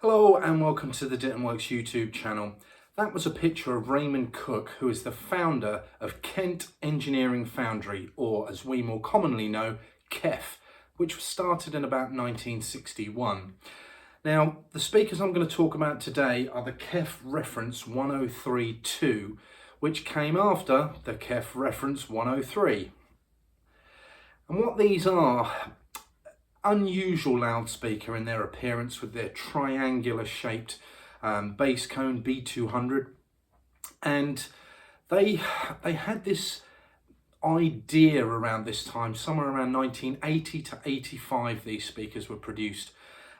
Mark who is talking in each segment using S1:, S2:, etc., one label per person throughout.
S1: Hello and welcome to the Ditton Works YouTube channel. That was a picture of Raymond Cook, who is the founder of Kent Engineering Foundry, or as we more commonly know, Kef, which was started in about 1961. Now, the speakers I'm going to talk about today are the Kef Reference 103.2, which came after the Kef Reference 103. And what these are, unusual loudspeaker in their appearance with their triangular shaped bass cone B200, and they had this idea around this time, somewhere around 1980 to 85 these speakers were produced,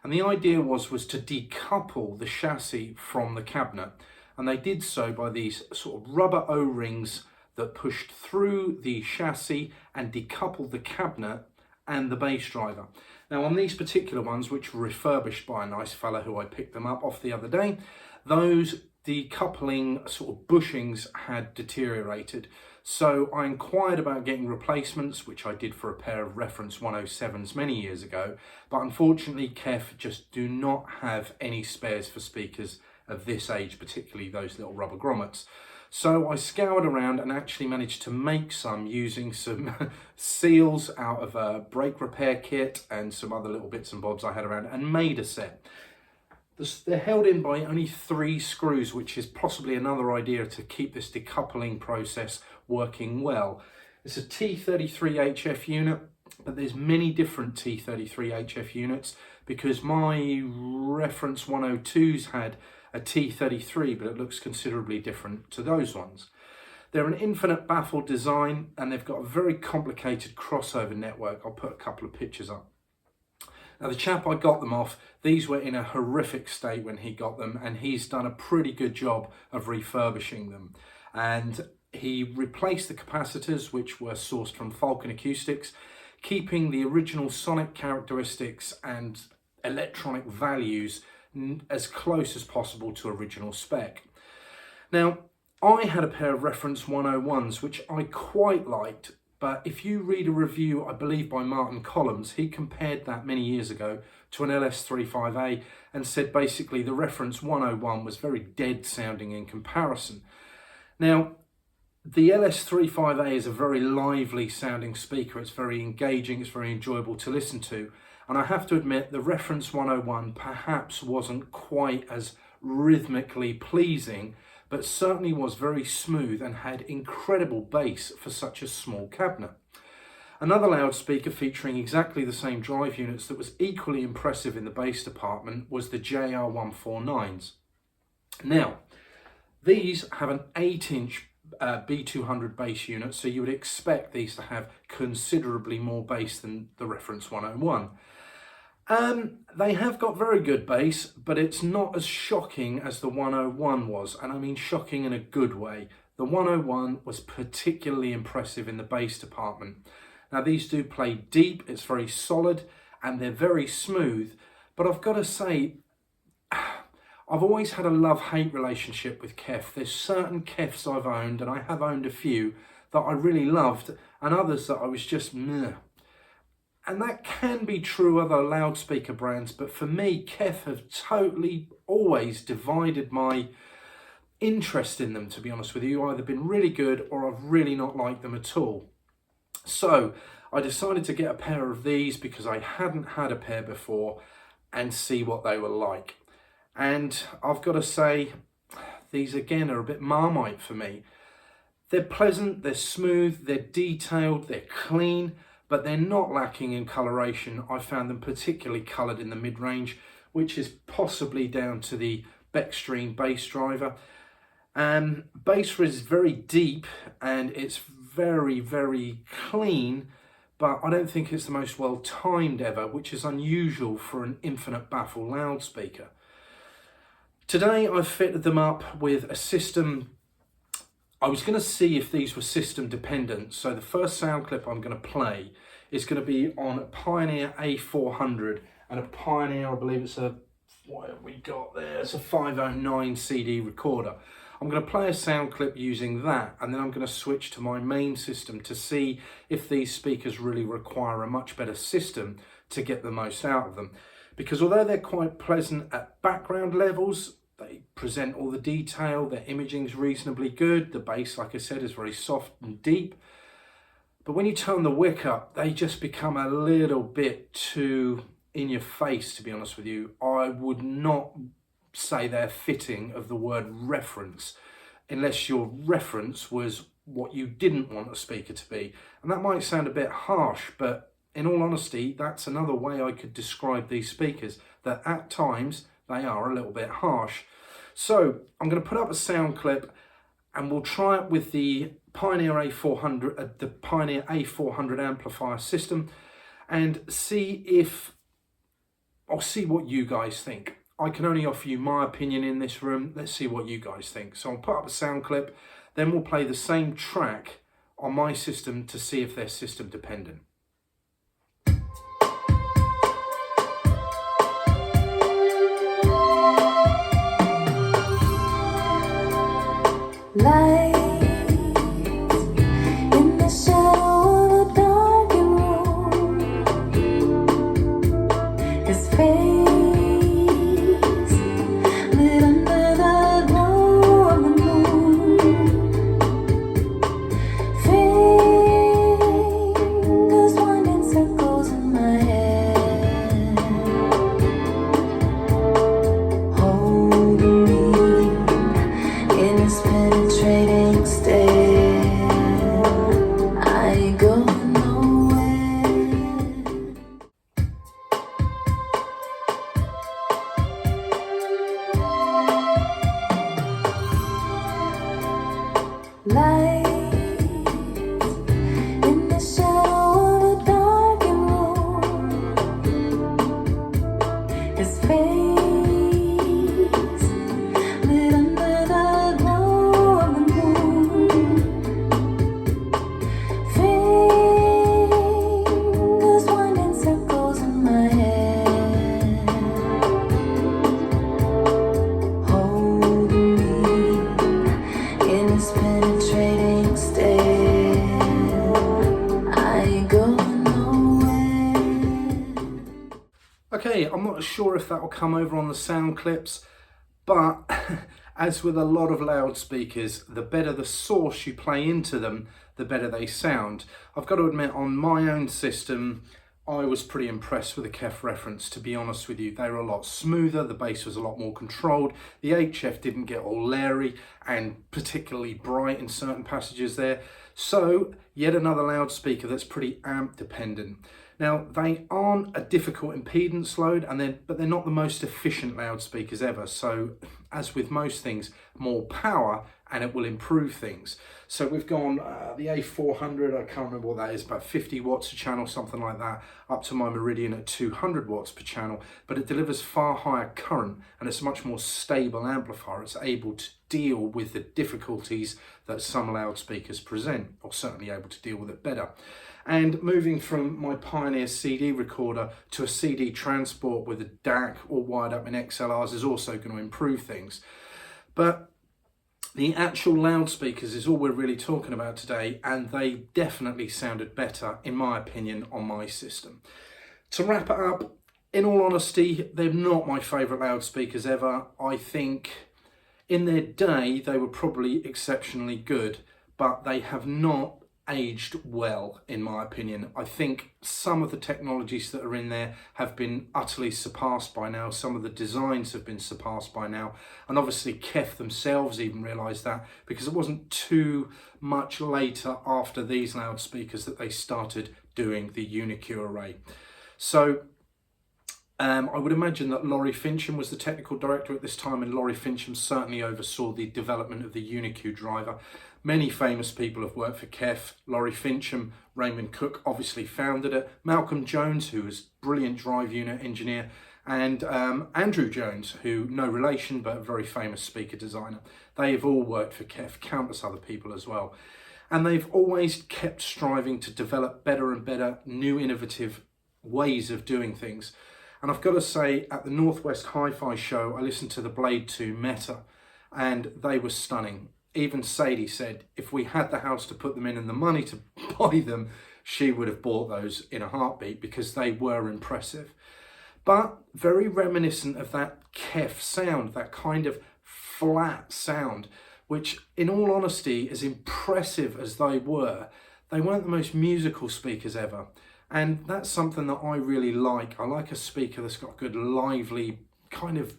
S1: and the idea was to decouple the chassis from the cabinet, and they did so by these sort of rubber O-rings that pushed through the chassis and decoupled the cabinet and the bass driver. Now on these particular ones, which were refurbished by a nice fella who I picked them up off the other day, those decoupling sort of bushings had deteriorated. So I inquired about getting replacements, which I did for a pair of Reference 107s many years ago, but unfortunately Kef just do not have any spares for speakers of this age, particularly those little rubber grommets. So I scoured around and actually managed to make some using some seals out of a brake repair kit and some other little bits and bobs I had around, and made a set. They're held in by only 3 screws, which is possibly another idea to keep this decoupling process working well. It's a T33HF unit, but there's many different T33HF units because my Reference 102s had a T33, but it looks considerably different to those ones. They're an infinite baffle design, and they've got a very complicated crossover network. I'll put a couple of pictures up. Now the chap I got them off, these were in a horrific state when he got them, and he's done a pretty good job of refurbishing them. And he replaced the capacitors, which were sourced from Falcon Acoustics, keeping the original sonic characteristics and electronic values as close as possible to original spec. Now, I had a pair of Reference 101s, which I quite liked, but if you read a review, I believe by Martin Collins, he compared that many years ago to an LS35A and said basically the Reference 101 was very dead sounding in comparison. Now, the LS35A is a very lively sounding speaker. It's very engaging, it's very enjoyable to listen to. And I have to admit, the Reference 101 perhaps wasn't quite as rhythmically pleasing, but certainly was very smooth and had incredible bass for such a small cabinet. Another loudspeaker featuring exactly the same drive units that was equally impressive in the bass department was the JR149s. Now, these have an 8-inch B200 bass unit, so you would expect these to have considerably more bass than the Reference 101. They have got very good bass, but it's not as shocking as the 101 was, and I mean shocking in a good way. The 101 was particularly impressive in the bass department. Now these do play deep, it's very solid, and they're very smooth, but I've got to say, I've always had a love-hate relationship with Kef. There's certain Kefs I've owned, and I have owned a few, that I really loved, and others that I was just meh. And that can be true of other loudspeaker brands, but for me, Kef have totally always divided my interest in them, to be honest with you. Either been really good or I've really not liked them at all. So I decided to get a pair of these because I hadn't had a pair before and see what they were like. And I've got to say, these again are a bit Marmite for me. They're pleasant, they're smooth, they're detailed, they're clean, but they're not lacking in coloration. I found them particularly coloured in the mid-range, which is possibly down to the Beckstream bass driver. Bass is very deep and it's very, very clean, but I don't think it's the most well-timed ever, which is unusual for an infinite baffle loudspeaker. Today I've fitted them up with a system. I was going to see if these were system dependent, so the first sound clip I'm going to play is going to be on a Pioneer A400 and a Pioneer, I believe it's a, what have we got there? It's a 509 CD recorder. I'm going to play a sound clip using that, and then I'm going to switch to my main system to see if these speakers really require a much better system to get the most out of them. because although they're quite pleasant at background levels, they present all the detail, their imaging's reasonably good, the bass, like I said, is very soft and deep. But when you turn the wick up, they just become a little bit too in your face, to be honest with you. I would not say they're fitting of the word reference, unless your reference was what you didn't want a speaker to be. And that might sound a bit harsh, but in all honesty, that's another way I could describe these speakers, that at times they are a little bit harsh. So I'm going to put up a sound clip and we'll try it with the Pioneer A400, the Pioneer A400 amplifier system, and see what you guys think. I can only offer you my opinion in this room. Let's see what you guys think. So I'll put up a sound clip, then we'll play the same track on my system to see if they're system dependent. Okay, I'm not sure if that will come over on the sound clips, but as with a lot of loudspeakers, the better the source you play into them, the better they sound. I've got to admit, on my own system, I was pretty impressed with the Kef Reference, to be honest with you. They were a lot smoother, the bass was a lot more controlled, the HF didn't get all leery and particularly bright in certain passages there. So, yet another loudspeaker that's pretty amp dependent. Now, they aren't a difficult impedance load, but they're not the most efficient loudspeakers ever. So, as with most things, more power and it will improve things. So we've gone the A400, I can't remember what that is, about 50 watts a channel, something like that, up to my Meridian at 200 watts per channel, but it delivers far higher current and it's a much more stable amplifier. It's able to deal with the difficulties that some loudspeakers present, or certainly able to deal with it better. And moving from my Pioneer CD recorder to a CD transport with a DAC all wired up in XLRs is also going to improve things. But the actual loudspeakers is all we're really talking about today, and they definitely sounded better, in my opinion, on my system. To wrap it up, in all honesty, they're not my favourite loudspeakers ever. I think in their day they were probably exceptionally good, but they have not aged well, in my opinion. I think some of the technologies that are in there have been utterly surpassed by now. Some of the designs have been surpassed by now, and obviously Kef themselves even realised that, because it wasn't too much later after these loudspeakers that they started doing the UniQ array. So I would imagine that Laurie Fincham was the technical director at this time, and Laurie Fincham certainly oversaw the development of the UniQ driver. Many famous people have worked for Kef. Laurie Fincham, Raymond Cook obviously founded it. Malcolm Jones, who was a brilliant drive unit engineer, and Andrew Jones, who, no relation, but a very famous speaker designer. They have all worked for Kef, countless other people as well. And they've always kept striving to develop better and better, new innovative ways of doing things. And I've got to say, at the Northwest Hi-Fi show, I listened to the Blade 2 Meta, and they were stunning. Even Sadie said if we had the house to put them in and the money to buy them, she would have bought those in a heartbeat, because they were impressive. but very reminiscent of that Kef sound, that kind of flat sound, which in all honesty, as impressive as they weren't the most musical speakers ever. And that's something that I really like. I like a speaker that's got a good lively kind of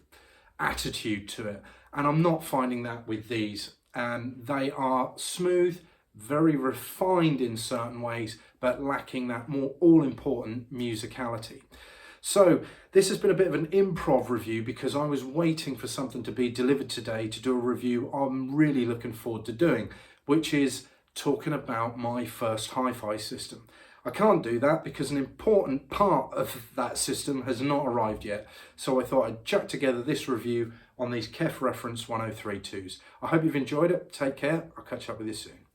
S1: attitude to it. And I'm not finding that with these. They are smooth, very refined in certain ways, but lacking that more all-important musicality. So this has been a bit of an improv review because I was waiting for something to be delivered today to do a review I'm really looking forward to doing, which is talking about my first hi-fi system. I can't do that because an important part of that system has not arrived yet. So I thought I'd chuck together this review on these Kef Reference 1032s. I hope you've enjoyed it. Take care. I'll catch up with you soon.